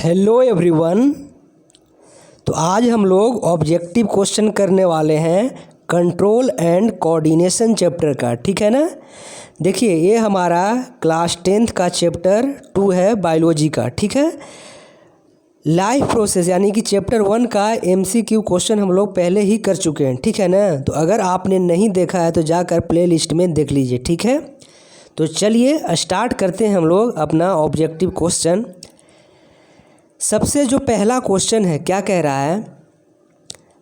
Hello everyone. तो आज हम लोग ऑब्जेक्टिव क्वेश्चन करने वाले हैं कंट्रोल एंड कोऑर्डिनेशन चैप्टर का। ठीक है ना। देखिए ये हमारा क्लास 10th का चैप्टर 2 है बायोलॉजी का। ठीक है। लाइफ प्रोसेस यानी कि चैप्टर 1 का MCQ क्वेश्चन हम लोग पहले ही कर चुके हैं। ठीक है ना। तो अगर आपने नहीं देखा है तो जाकर प्ले लिस्ट में देख लीजिए। ठीक है। तो चलिए स्टार्ट करते हैं हम लोग अपना ऑब्जेक्टिव क्वेश्चन। सबसे जो पहला क्वेश्चन है क्या कह रहा है,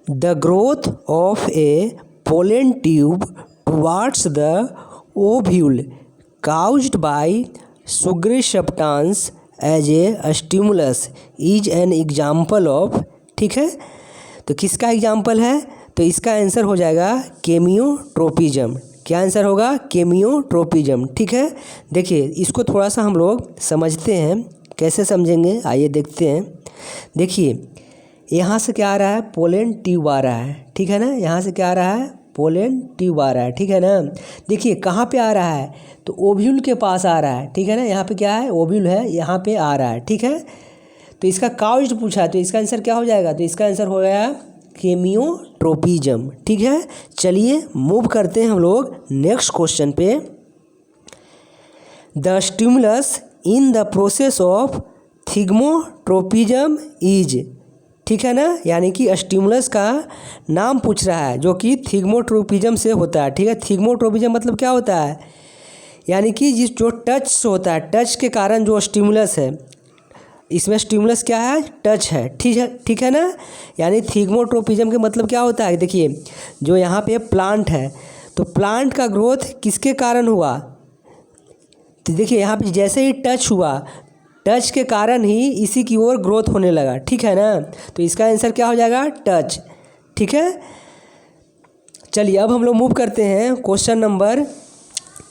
the growth of a pollen tube towards the ovule caused by sugary substance as a stimulus is an example of. ठीक है। तो किसका एग्जाम्पल है, तो इसका आंसर हो जाएगा केमियोट्रोपिज्म। क्या आंसर होगा, केमियोट्रोपिज्म। ठीक है। देखिए इसको थोड़ा सा हम लोग समझते हैं, कैसे समझेंगे आइए देखते हैं। देखिए यहाँ से क्या आ रहा है, पोलन ट्यूब आ रहा है। ठीक है ना। यहाँ से क्या आ रहा है, पोलन ट्यूब आ रहा है। ठीक है ना। देखिए कहाँ पे आ रहा है, तो ओव्यूल के पास आ रहा है। ठीक है ना। यहाँ पे क्या है, ओव्यूल है, यहाँ पे आ रहा है। ठीक है। तो इसका काउज्ड पूछा है तो इसका आंसर क्या हो जाएगा, तो इसका आंसर हो गया केमियोट्रोपिज्म। ठीक है। चलिए मूव करते हैं हम लोग नेक्स्ट क्वेश्चन पे। The stimulus in the process of thigmotropism is. ठीक है ना। यानी कि स्टिमुलस का नाम पूछ रहा है जो कि थिग्मोट्रोपिज्म से होता है। ठीक है। थिग्मोट्रोपिज्म मतलब क्या होता है, यानी कि जो टच से होता है, टच के कारण जो स्टिमुलस है, इसमें स्टिमुलस क्या है, टच है। ठीक है। ठीक है ना। यानी थिग्मोट्रोपिज्म के मतलब क्या होता है, देखिए जो यहाँ पे प्लांट है तो प्लांट का ग्रोथ किसके कारण हुआ, तो देखिए यहाँ पे जैसे ही टच हुआ, टच के कारण ही इसी की ओर ग्रोथ होने लगा। ठीक है ना। तो इसका आंसर क्या हो जाएगा, टच। ठीक है। चलिए अब हम लोग मूव करते हैं क्वेश्चन नंबर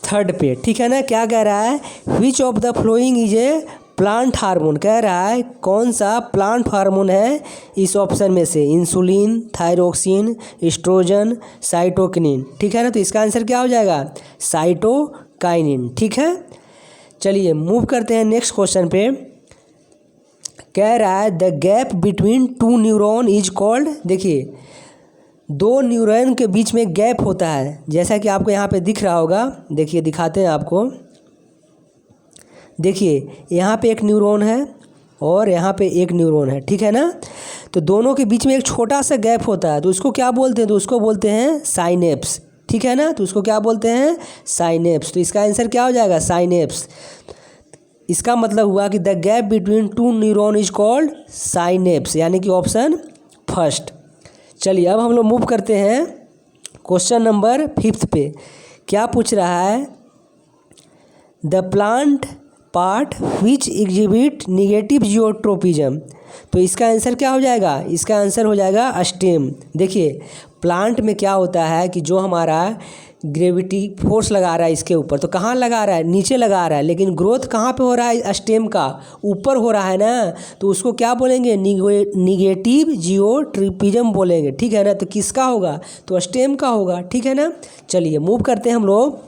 3 पे। ठीक है ना। क्या कह रहा है, which of the following is a plant hormone. कह रहा है कौन सा प्लांट हार्मोन है इस ऑप्शन में से, इंसुलिन, थायरोक्सिन, एस्ट्रोजन, साइटोकिनिन। ठीक है ना। तो इसका आंसर क्या हो जाएगा, साइटोकाइनिन। ठीक है। चलिए मूव करते हैं नेक्स्ट क्वेश्चन पे। कह रहा है the gap between two neuron is called. देखिए दो न्यूरॉन के बीच में गैप होता है, जैसा कि आपको यहाँ पे दिख रहा होगा। देखिए दिखाते हैं आपको। देखिए यहाँ पे एक न्यूरॉन है और यहाँ पे एक न्यूरॉन है। ठीक है ना। तो दोनों के बीच में एक छोटा सा गैप होता है, तो उसको क्या बोलते हैं, तो उसको बोलते हैं साइनेप्स। ठीक है ना। तो उसको क्या बोलते हैं, साइनेप्स। तो इसका आंसर क्या हो जाएगा, साइनेप्स। इसका मतलब हुआ कि the gap between two neuron is called synapse, यानी कि ऑप्शन फर्स्ट। चलिए अब हम लोग मूव करते हैं क्वेश्चन नंबर 5 पे। क्या पूछ रहा है, the plant part which exhibit negative geotropism. तो इसका आंसर क्या हो जाएगा, इसका आंसर हो जाएगा स्टेम। देखिए प्लांट में क्या होता है कि जो हमारा ग्रेविटी फोर्स लगा रहा है इसके ऊपर, तो कहाँ लगा रहा है, नीचे लगा रहा है, लेकिन ग्रोथ कहाँ पे हो रहा है, स्टेम का ऊपर हो रहा है ना, तो उसको क्या बोलेंगे, निगेटिव जियोट्रोपिज्म बोलेंगे। ठीक है ना। तो किसका होगा, तो स्टेम का होगा। ठीक है ना। चलिए मूव करते हैं हम लोग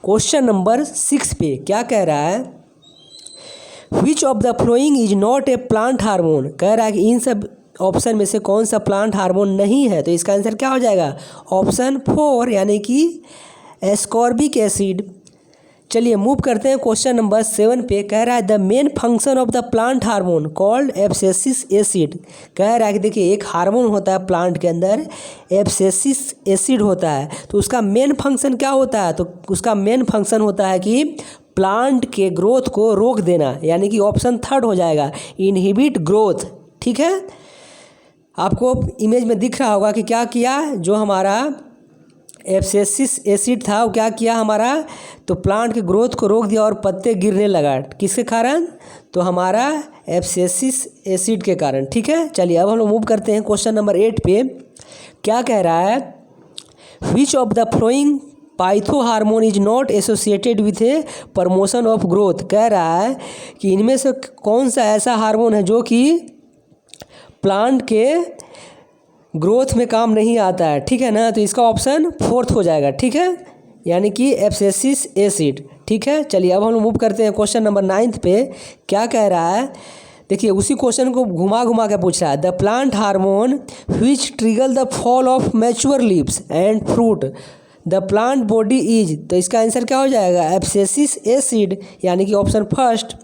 क्वेश्चन नंबर 6 पे। क्या कह रहा है, which of the following is not a plant hormone. कह रहा है कि इन सब ऑप्शन में से कौन सा प्लांट हार्मोन नहीं है, तो इसका आंसर क्या हो जाएगा, ऑप्शन 4 यानी कि एस्कॉर्बिक एसिड। चलिए मूव करते हैं क्वेश्चन नंबर 7 पे। कह रहा है the main function of the plant hormone called abscisic acid. कह रहा है कि देखिए एक हार्मोन होता है प्लांट के अंदर, एब्सिसिक एसिड होता है, तो उसका मेन फंक्शन क्या होता है, तो उसका मेन फंक्शन होता है कि प्लांट के ग्रोथ को रोक देना, यानी कि ऑप्शन 3 हो जाएगा, इनहिबिट ग्रोथ। ठीक है। आपको इमेज में दिख रहा होगा कि क्या किया, जो हमारा एब्सिसिक एसिड था वो क्या किया हमारा, तो प्लांट के ग्रोथ को रोक दिया और पत्ते गिरने लगा। किसके कारण, तो हमारा एब्सिसिक एसिड के कारण। ठीक है। चलिए अब हम लोग मूव करते हैं क्वेश्चन नंबर 8 पे। क्या कह रहा है, which of the following phytohormone is not associated with a promotion of growth. कह रहा है कि इनमें से कौन सा ऐसा हार्मोन है जो कि प्लांट के ग्रोथ में काम नहीं आता है। ठीक है ना। तो इसका ऑप्शन 4 हो जाएगा। ठीक है। यानी कि एब्सिसिक एसिड। ठीक है। चलिए अब हम लोग मूव करते हैं क्वेश्चन नंबर 9 पे। क्या कह रहा है, देखिए उसी क्वेश्चन को घुमा घुमा के पूछ रहा है। The plant hormone which trigger the fall of mature leaves and fruit the plant body is, तो इसका आंसर क्या हो जाएगा? एब्सिसिक एसिड, यानी कि ऑप्शन फर्स्ट।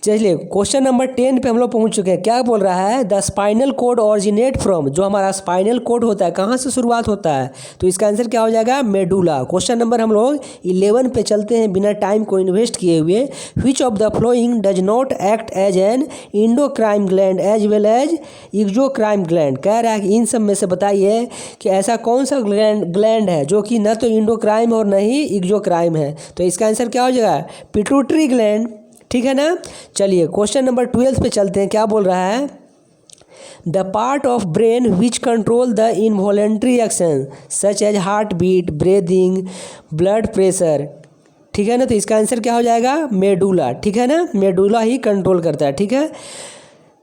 चलिए क्वेश्चन नंबर 10 पे हम लोग पहुंच चुके हैं। क्या बोल रहा है? The spinal cord originate from, जो हमारा स्पाइनल कोड होता है कहाँ से शुरुआत होता है? तो इसका आंसर क्या हो जाएगा? मेडुला। क्वेश्चन नंबर हम लोग 11 पे चलते हैं बिना टाइम को इन्वेस्ट किए हुए। Which of the following does not act as an endocrine gland as well as exocrine gland? कह रहा है कि इन सब में से बताइए कि ऐसा कौन सा ग्लैंड है जो कि न तो इंडोक्राइन और न ही एक्सोक्राइन है? तो इसका आंसर क्या हो जाएगा? पिट्यूटरी ग्लैंड, ठीक है ना। चलिए क्वेश्चन नंबर 12 पे चलते हैं। क्या बोल रहा है? The part of brain which control the involuntary action such as heart beat, breathing, blood pressure, ठीक है ना। तो इसका आंसर क्या हो जाएगा? मेडुला, ठीक है ना। मेडुला ही कंट्रोल करता है, ठीक है।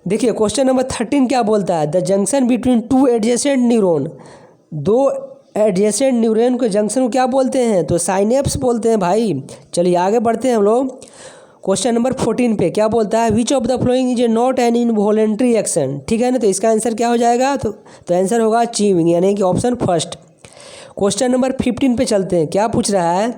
देखिए क्वेश्चन नंबर 13 क्या बोलता है? The junction between two adjacent neuron, दो एडजेसेंट न्यूरॉन के जंक्शन को क्या बोलते हैं? तो साइनेप्स बोलते हैं भाई। चलिए आगे बढ़ते हैं हम लोग। क्वेश्चन नंबर 14 पे क्या बोलता है? Which of the following is a not an involuntary action, ठीक है ना। तो इसका आंसर क्या हो जाएगा? तो आंसर होगा चीविंग, यानी कि ऑप्शन फर्स्ट। क्वेश्चन नंबर 15 पे चलते हैं। क्या पूछ रहा है?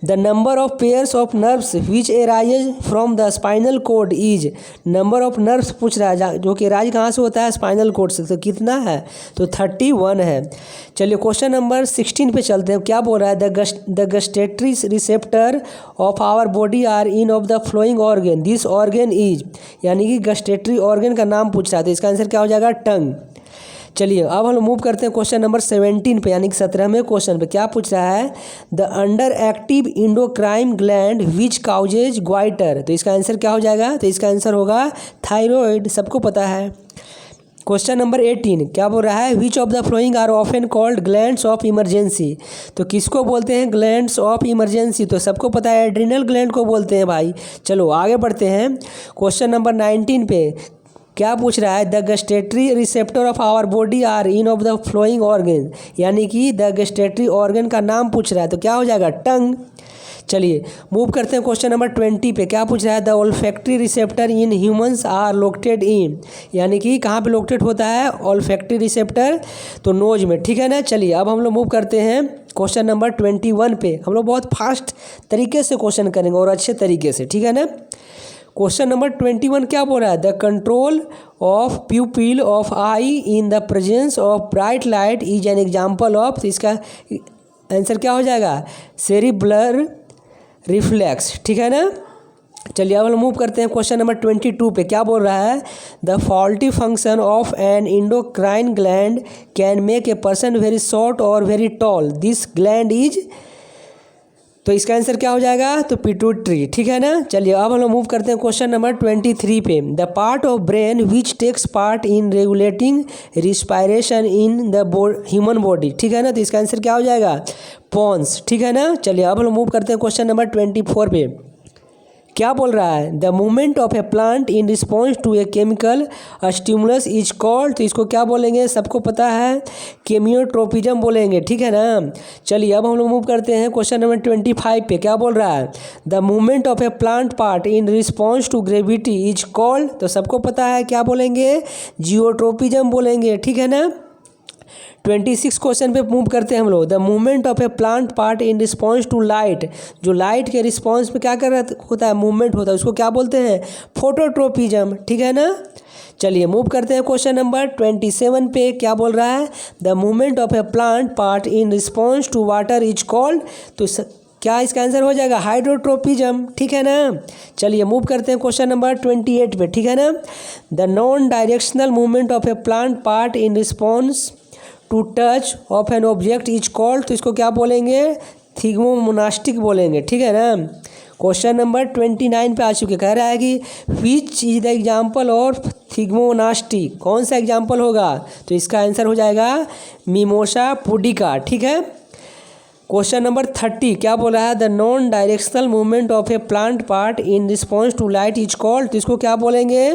The number of pairs of nerves which arise from the spinal cord is, number of nerves पूछ रहा है जो कि राइज कहाँ से होता है? स्पाइनल कोड से। तो कितना है? तो 31 है। चलिए क्वेश्चन नंबर 16 पे चलते हैं। क्या बोल रहा है? The gustatory receptor of our body are in of the following organ, this organ is, यानी कि गस्टेटरी ऑर्गन का नाम पूछ रहा है। तो इसका आंसर क्या हो जाएगा? टंग। चलिए अब हम मूव करते हैं क्वेश्चन नंबर 17 पे, यानी कि 17वें क्वेश्चन पे। क्या पूछ रहा है? The under active endocrine gland which causes goitre, तो इसका आंसर क्या हो जाएगा? तो इसका आंसर होगा थायराइड, सबको पता है। क्वेश्चन नंबर 18 क्या बोल रहा है? Which of the following are often called glands of emergency, तो किसको बोलते हैं ग्लैंड्स ऑफ इमरजेंसी? तो सबको पता है एड्रिनल ग्लैंड को बोलते हैं भाई। चलो आगे बढ़ते हैं। क्वेश्चन नंबर 19 पे क्या पूछ रहा है? The gustatory receptor of our body are in of the following organ, यानी कि द गस्टेटरी ऑर्गन का नाम पूछ रहा है। तो क्या हो जाएगा? टंग। चलिए मूव करते हैं क्वेश्चन नंबर 20 पे। क्या पूछ रहा है? The olfactory receptor in humans are located in, यानी कि कहाँ पे लोकेटेड होता है ओल्फैक्टरी रिसेप्टर? तो नोज में, ठीक है ना। चलिए अब हम लोग मूव करते हैं क्वेश्चन नंबर 21 पे। हम लोग बहुत फास्ट तरीके से क्वेश्चन करेंगे और अच्छे तरीके से, ठीक है ना। क्वेश्चन नंबर 21 क्या बोल रहा है? The control of प्यूपिल of I in the presence of bright light is an example of, तो इसका आंसर क्या हो जाएगा? सेरिब्रल रिफ्लेक्स, ठीक है ना। चलिए अब हम मूव करते हैं क्वेश्चन नंबर 22 पे। क्या बोल रहा है? The faulty function of an endocrine gland can make a person very short और very tall, this gland is, तो इसका आंसर क्या हो जाएगा? तो पिट्यूटरी, ठीक है ना। चलिए अब हम लोग मूव करते हैं क्वेश्चन नंबर 23 पे। The part of brain which takes part in regulating respiration in the human body, ठीक है ना। तो इसका आंसर क्या हो जाएगा? पॉन्स, ठीक है ना। चलिए अब हम लोग मूव करते हैं क्वेश्चन नंबर 24 पे। क्या बोल रहा है? The movement of a plant in response to a chemical stimulus is called, तो इसको क्या बोलेंगे? सबको पता है केमियोट्रोपिज्म बोलेंगे, ठीक है ना। चलिए अब हम लोग मूव करते हैं क्वेश्चन नंबर 25 पे। क्या बोल रहा है? The movement of a plant part in response to gravity is called, तो सबको पता है क्या बोलेंगे? जियोट्रोपिज्म बोलेंगे, ठीक है ना। 26 क्वेश्चन पे मूव करते हैं हम लोग। The movement of a plant part in response to light, जो लाइट के रिस्पॉन्स में क्या कर होता है? मूवमेंट होता है, उसको क्या बोलते हैं? फोटोट्रोपिज्म, ठीक है ना। चलिए मूव करते हैं क्वेश्चन नंबर 27 पे। क्या बोल रहा है? The movement of a plant part in response to water is called, तो क्या इसका आंसर हो जाएगा? हाइड्रोट्रोपिज्म, ठीक है ना। चलिए मूव करते हैं क्वेश्चन नंबर 28 पे, ठीक है ना। The non directional movement of a plant part in response to touch of an object is called, तो इसको क्या बोलेंगे? थिग्मोमोनास्टिक बोलेंगे, ठीक है ना। क्वेश्चन नंबर 29 पे आ चुके। कह रहा है कि which is the example of thigmonastic, कौन सा एग्जाम्पल होगा? तो इसका आंसर हो जाएगा मिमोसा पुडिका, ठीक है। क्वेश्चन नंबर 30 क्या बोल रहा है? The non directional movement of a plant part in response to light is called, तो इसको क्या बोलेंगे?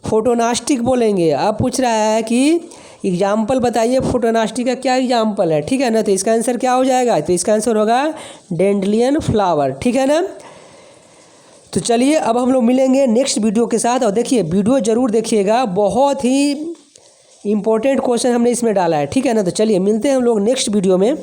फोटोनास्टिक बोलेंगे। अब पूछ रहा है कि एग्जाम्पल बताइए फोटोनास्टिक का क्या एग्जाम्पल है, ठीक है ना। तो इसका आंसर क्या हो जाएगा? तो इसका आंसर होगा डेंड्लियन फ्लावर, ठीक है ना। तो चलिए अब हम लोग मिलेंगे नेक्स्ट वीडियो के साथ। और देखिए वीडियो ज़रूर देखिएगा, बहुत ही इम्पोर्टेंट क्वेश्चन हमने इसमें डाला है, ठीक है ना। तो चलिए मिलते हैं हम लोग नेक्स्ट वीडियो में।